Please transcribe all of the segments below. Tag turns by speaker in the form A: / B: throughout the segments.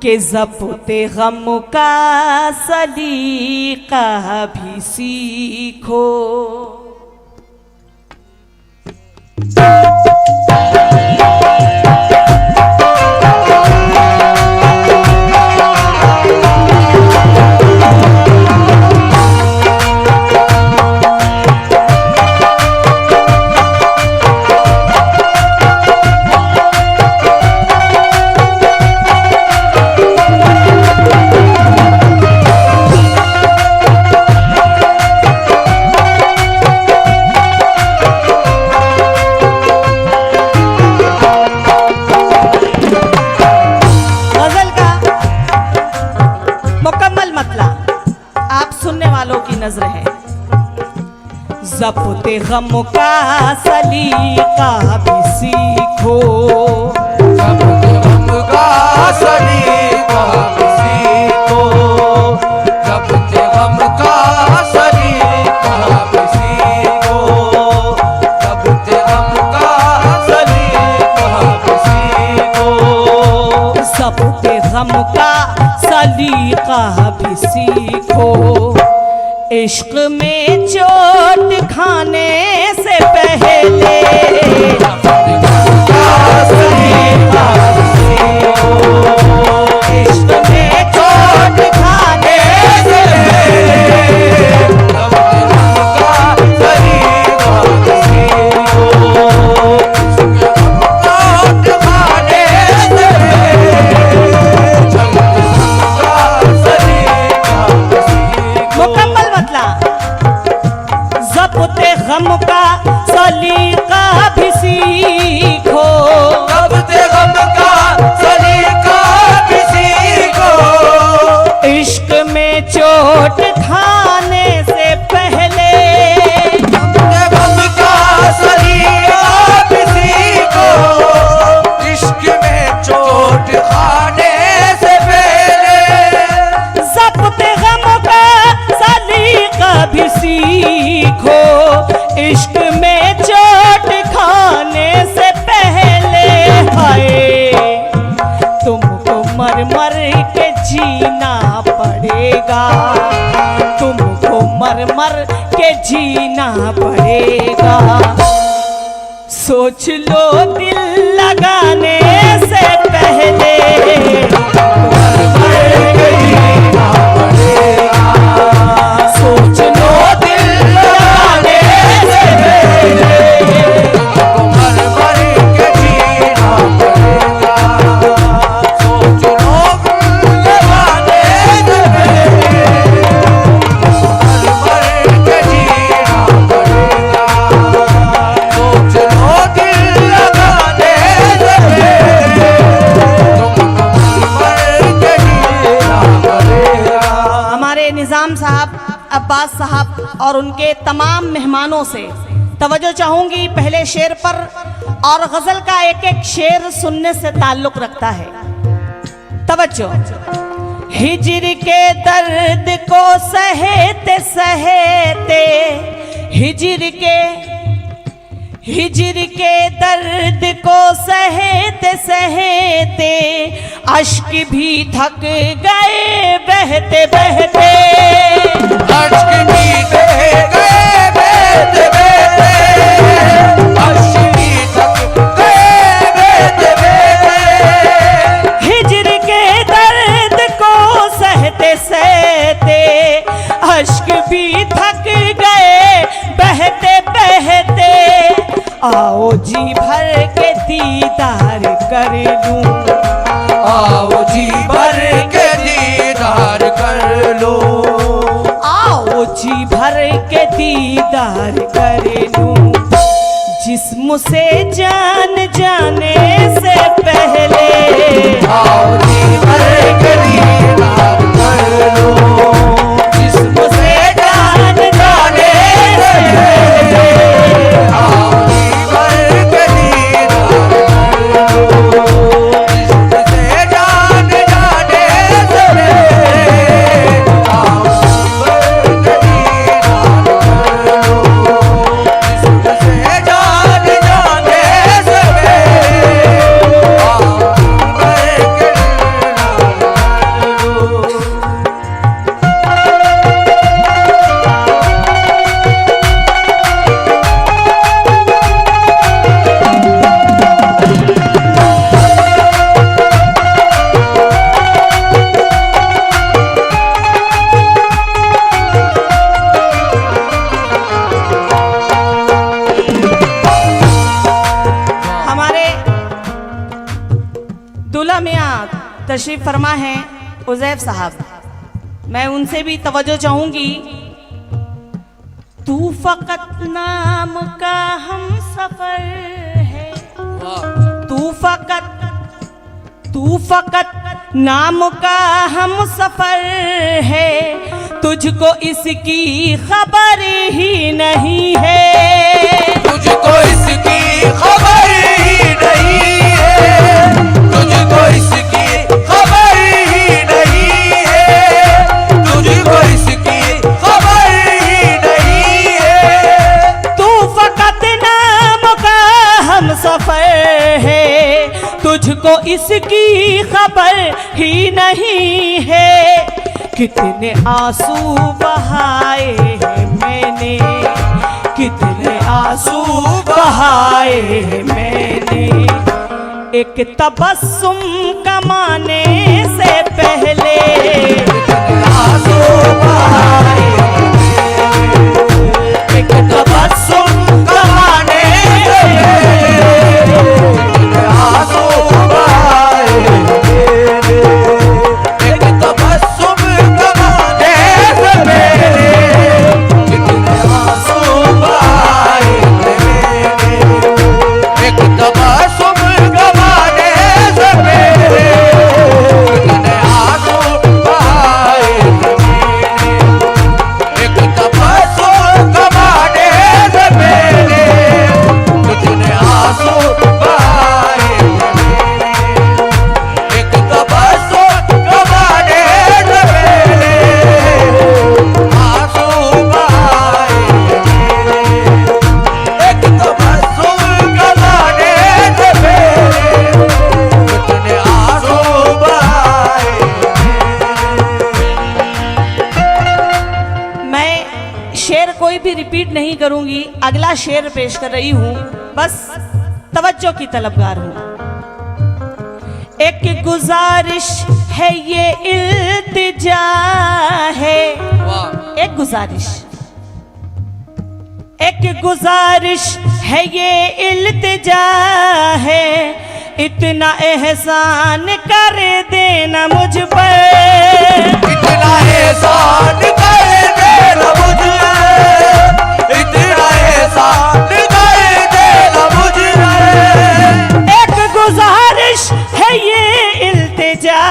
A: कि ज़ब्ते गम का सलीका भी सीखो। ज़ब्ते गम का सलीका भी सीखो।
B: ज़ब्ते गम का सलीका भी सीखो। ज़ब्ते गम का सलीका भी सीखो। ज़ब्ते गम का सलीका भी सीखो।
A: ज़ब्ते गम का सलीका भी सीखो। इश्क में चोट खाने से पहले इश्क में चोट खाने से गम का सलीका भी सीखो।
B: ज़ब्ते गम का सलीका भी सीखो।
A: इश्क में चोट खाने से पहले
B: ज़ब्ते गम का सलीका भी सीखो। इश्क में चोट खाने से पहले
A: ज़ब्ते गम का सलीका भी सीखो। इश्क में चोट खाने से पहले हाय तुमको मर मर के जीना पड़ेगा। तुमको मर मर के जीना पड़ेगा। सोच लो दिल लगाने से पहले मर मर के जीना पड़ेगा। सोच लो दिल लगाने से पहले
B: मर मर के जीना पड़ेगा। सोच लो दिल लगाने से पहले मर मर के जीना पड़ेगा। सोच लो दिल लगाने से पहले मर के जीना पड़ेगा।
A: हमारे निज़ाम साहब, अब्बास साहब और उनके तमाम मेहमानों से तवज्जो चाहूंगी पहले शेर पर। और गजल का एक एक शेर सुनने से ताल्लुक रखता है। तवज्जो। हिज्र के दर्द को सहते सहते हिज्र के दर्द को सहते सहते अश्क भी थक गए बहते बहते।
B: अश्क भी थक गए बहते बहते। अश्क भी थक गए बहते बहते।
A: हिज्र के दर्द को सहते सहते अश्क भी थक गए बहते बहते। आओ जी भर के दीदार कर लूं।
B: आओ जी भर के दीदार कर लो।
A: आओ जी भर के दीदार कर लूं। जिस्म से जान जाने से पहले
B: आओ जी भर के दीदार कर लो। जिस्म से जान जाने से पहले आओ जी भर के दीदार कर लो। जिस्म से जान जाने से पहले आओ जी भर के दीदार कर लो। जिस्म से जान जाने से पहले आओ
A: यहाँ तशरीफ फरमा है उज़ैफ साहब, मैं उनसे भी तवज्जो चाहूंगी। तू फकत नाम का हम सफर है, तू फकत नाम का हम सफर है, तुझको इसकी खबर ही नहीं है,
B: तुझको इसकी खबर ही नहीं है, तुझको इसकी खबर ही नहीं है, तुझको इसकी खबर ही नहीं है।
A: तू फकत नाम का हम सफर है, तुझको इसकी खबर ही नहीं है। कितने आंसू बहाए हैं मैंने, कितने आंसू बहाए हैं मैंने, एक तबस्सुम कमाने से पहले
B: आंसू बहाए,
A: एक तबस्सुम कमाने से
B: पहले आंसू बहाए, एक तबस्सुम कमाने से पहले, कितने आंसू बहाए मैंने, एक तबस्सुम कमाने से पहले, कितने आंसू बहाए मैंने, एक तबस्सुम कमाने से पहले, कितने आंसू बहाए मैंने, एक तबस्सुम कमाने से पहले, आंसू बहाए मैंने, एक तबस्सुम कमाने से पहले, कितने आंसू बहाए।
A: मैं शेर कोई भी रिपीट नहीं करूंगी, अगला शेर पेश कर रही हूं, बस तवज्जो की तलबगार हूं। एक गुजारिश है ये इल्तिजा है, एक गुजारिश, एक गुजारिश है ये इल्तिजा है, इतना एहसान कर देना मुझ पर,
B: इतना एहसान कर देना मुझ पर, इतना एहसान कर देना मुझ पर,
A: एक गुजारिश है ये इल्तिजा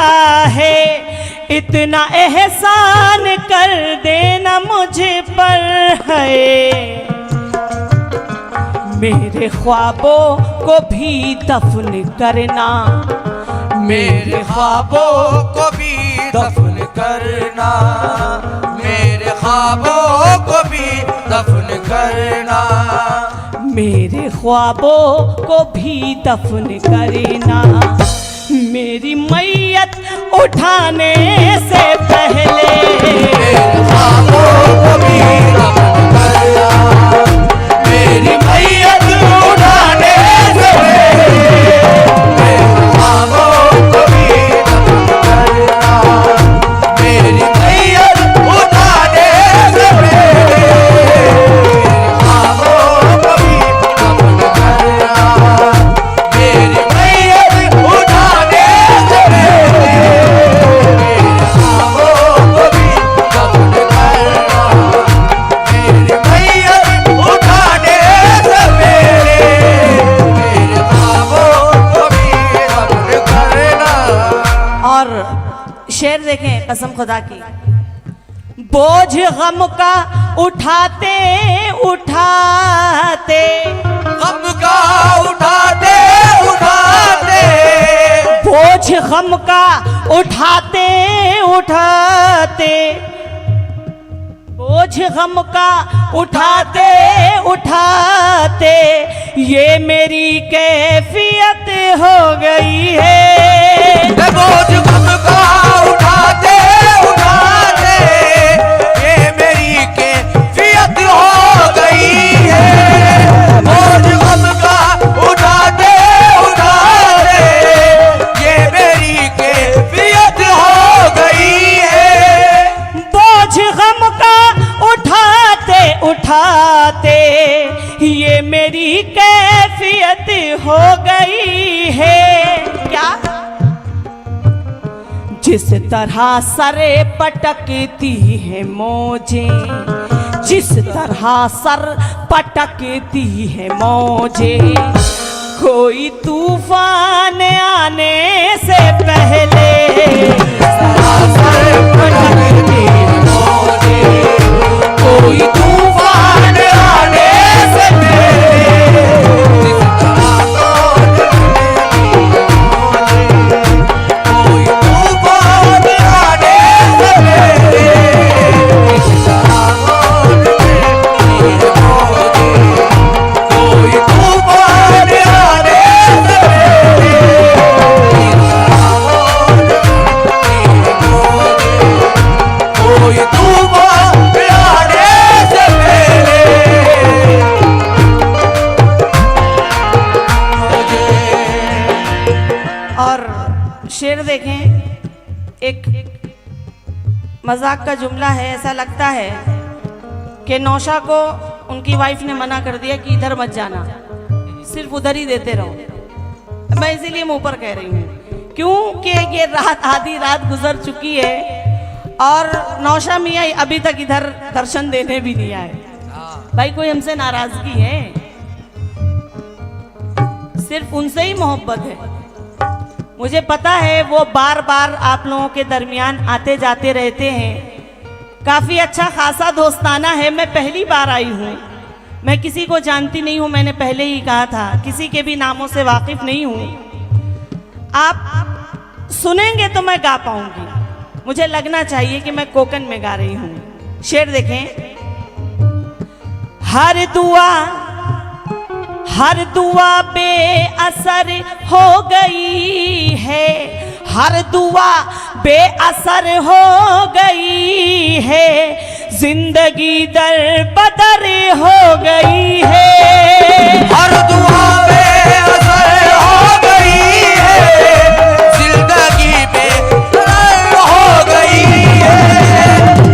A: है, इतना एहसान कर देना मुझ पर है। मेरे ख्वाबों को भी दफन करना,
B: मेरे ख्वाबों को भी दफन करना, मेरे ख्वाबों को भी दफन करना,
A: मेरे ख्वाबों को भी दफन करना, मेरी मैयत उठाने से पहले,
B: मेरे ख्वाबों को भी दफन करना, मेरी मैयत उठाने से पहले, मेरे ख्वाबों को भी दफन करना, मेरी मैयत उठाने से पहले, मेरे ख्वाबों को भी दफन करना, मेरी मैयत उठाने से पहले, मेरे ख्वाबों को भी दफन करना, मेरी मैयत उठाने से पहले, मेरे ख्वाबों को भी दफन करना।
A: और शेर देखें कसम खुदा की, बोझ गम का उठाते उठाते,
B: गम का उठाते उठाते,
A: बोझ गम का उठाते उठाते, बोझ गम का उठाते उठाते, ये मेरी कैफियत हो गई है,
B: बोझ गम का उठाते उठाते, ये मेरी कैफियत हो गई है, बोझ गम का उठाते उठाते, ये मेरी कैफियत हो गई है,
A: बोझ गम का उठाते उठाते, ये मेरी कैफियत हो गई है। क्या जिस तरह सरे पटकती है मौजें, जिस तरह सर पटकती है मौजें, कोई तूफान आने से पहले
B: सर पटकती है मौजें, कोई तूफान आने से पहले, जिस तरह कोई तूफान आने से पहले, जिस तरह कोई तूफान आने से पहले, कोई तूफान आने से पहले।
A: और शेर देखें, एक मजाक का जुमला है। ऐसा लगता है कि नौशा को उनकी वाइफ ने मना कर दिया कि इधर मत जाना, सिर्फ उधर ही देते रहो। मैं इसीलिए मुंह पर कह रही हूँ क्योंकि ये रात, आधी रात गुजर चुकी है और नौशा मियाँ अभी तक इधर दर्शन देने भी नहीं आए। भाई कोई हमसे नाराजगी है? सिर्फ उनसे ही मोहब्बत है। मुझे पता है वो बार बार आप लोगों के दरमियान आते जाते रहते हैं, काफ़ी अच्छा खासा दोस्ताना है। मैं पहली बार आई हूँ, मैं किसी को जानती नहीं हूँ, मैंने पहले ही कहा था, किसी के भी नामों से वाकिफ नहीं हूँ। आप सुनेंगे तो मैं गा पाऊंगी, मुझे लगना चाहिए कि मैं कोकन में गा रही हूँ। शेर देखें, हर दुआ बेअसर हो गई है, हर दुआ बेअसर हो गई है, जिंदगी दर बदर हो गई है।
B: हर दुआ बेअसर हो गई है, जिंदगी बेअसर हो गई है।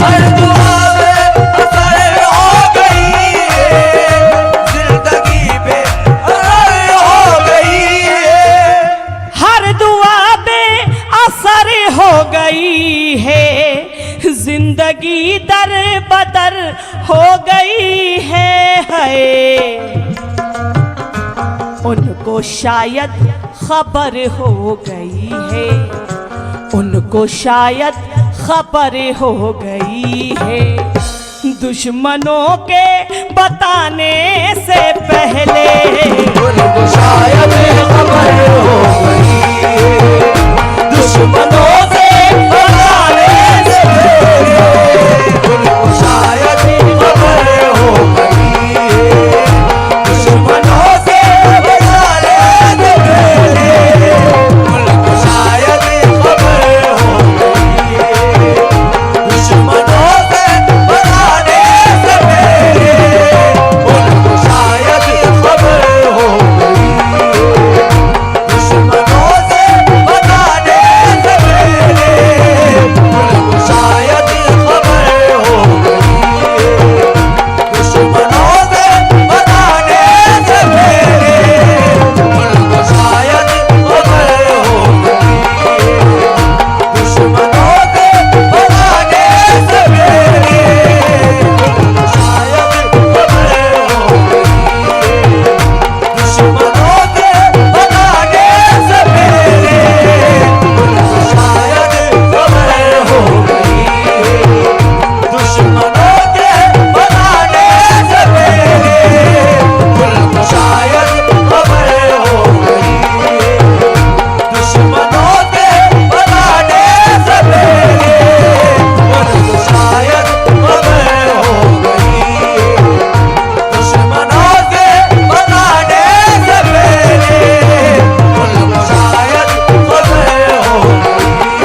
B: हर दुआ बेअसर हो गई है, जिंदगी बेअसर हो गई है।
A: हर दुआ बेअसर हो गई है, जिंदगी दर बदर हो गई है। उनको शायद खबर हो गई है, उनको शायद खबर हो गई है, दुश्मनों के बताने से पहले।
B: उनको शायद खबर हो गई है, दुश्मनों से बताने से पहले। उनको शायद खबर हो गई है, दुश्मनों से बताने से पहले। उनको शायद खबर हो गई है, दुश्मनों से बताने से पहले। उनको शायद खबर हो गई है, दुश्मनों से बताने से पहले। उनको शायद खबर हो गई है, दुश्मनों से बताने से पहले। उनको शायद खबर हो गई है, दुश्मनों से बताने से पहले। उनको शायद खबर हो गई है, दुश्मनों से बताने से पहले। उनको शायद खबर हो गई है, दुश्मनों से बताने से पहले। उनको शायद खबर हो गई है, दुश्मनों से बताने से पहले। उनको शायद खबर हो गई है, दुश्मनों से बताने से पहले। उनको शायद खबर हो गई है।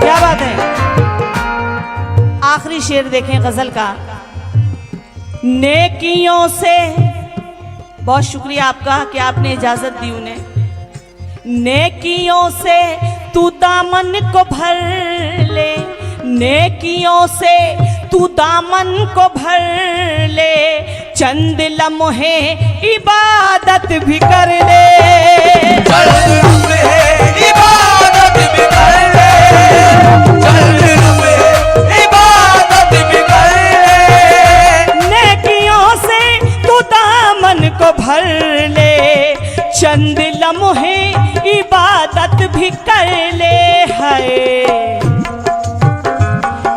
A: क्या बात है। आखिरी शेर देखें गजल का, नेकियों से बहुत शुक्रिया आपका कि आपने इजाजत दी उन्हें। नेकियों से तू दामन को भर ले, नेकियों से तू दामन को भर ले, चंद लम्हे इबादत भी कर ले,
B: चंद लम्हे इबादत भी कर ले, चंद लम्हे इबादत भी कर ले।
A: नेकियों से तू दामन को भर ले, चंद लम्हे इबादत भी कर ले। है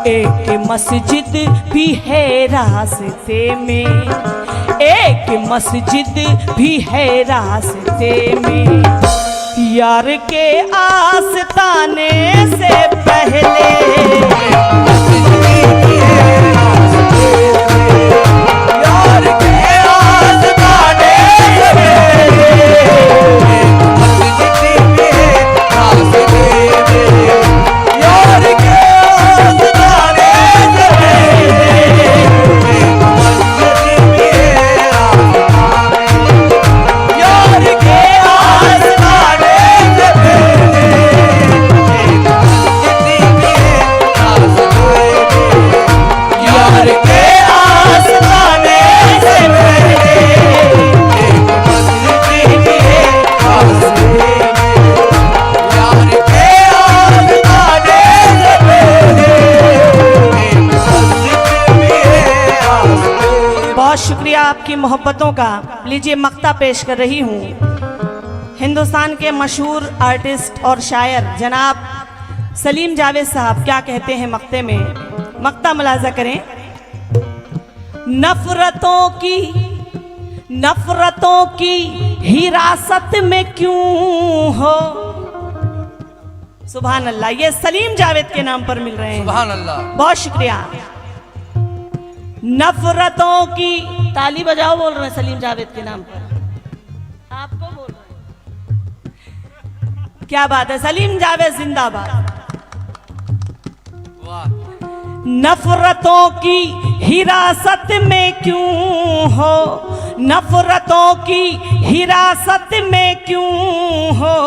A: एक मस्जिद भी है रास्ते में, एक मस्जिद भी है रास्ते में, यार के आस्ताने से पहले,
B: यार के आस्ताने से पहले, मस्जिद भी है रास्ते में, यार के आस्ताने से पहले, मस्जिद भी है रास्ते में, यार के आस्ताने से पहले, मस्जिद भी है रास्ते में, यार के आस्ताने से पहले, मस्जिद भी है रास्ते में, यार के आस्ताने से पहले, मस्जिद भी है रास्ते में।
A: बहुत शुक्रिया आपकी मोहब्बतों का। लीजिए मक्ता पेश कर रही हूँ हिंदुस्तान के मशहूर आर्टिस्ट और शायर जनाब सलीम जावेद साहब क्या कहते हैं मक्ते में। मक्ता मुलाजा करें। नफरतों की हिरासत में क्यों हो। सुभान अल्लाह, ये सलीम जावेद के नाम पर मिल रहे हैं।
B: सुभान अल्लाह।
A: बहुत शुक्रिया। नफरतों की ताली बजाओ बोल रहे हैं सलीम जावेद के नाम पर। आपको बोल रहे हैं, क्या बात है। सलीम जावेद जिंदाबाद।
B: वाह।
A: नफरतों की हिरासत में क्यों हो, नफरतों की हिरासत में क्यों हो,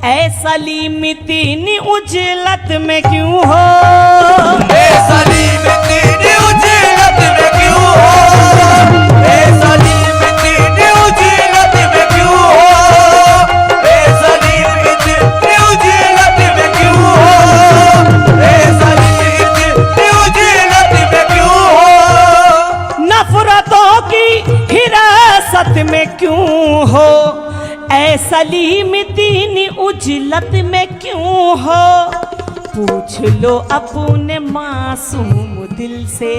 A: ऐ सलीम तीनी उजलत में क्यों हो,
B: ए सलीम तेरी उजलत में क्यों हो, ए सलीम तेरी उजलत में क्यों हो, ए सलीम तेरी उजलत में क्यों हो, ए सलीम तेरी उजलत में क्यों हो।
A: नफरतों की हिरासत में क्यों हो, ऐ सलीम तीनी उजलत में क्यों हो। पूछ लो अपने मासूम दिल से,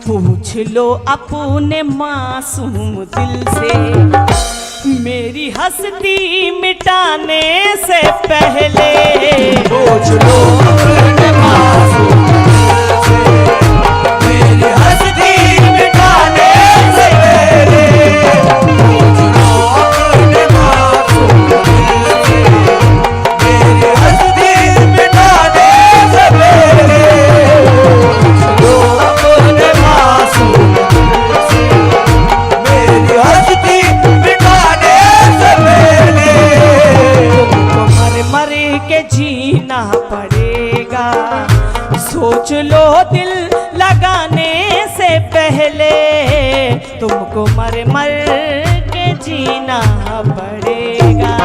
A: पूछ लो अपने मासूम दिल से, मेरी हस्ती मिटाने से पहले।
B: पूछ लो अपने मासूम दिल से, मेरी हस्ती मिटाने से पहले। पूछ लो अपने मासूम दिल से, मेरी हस्ती मिटाने से पहले। पूछ लो अपने मासूम दिल से, मेरी हस्ती मिटाने से पहले।
A: तुमको मर मर के जीना पड़ेगा, सोच लो दिल लगाने से पहले। तुमको मर मर के जीना पड़ेगा।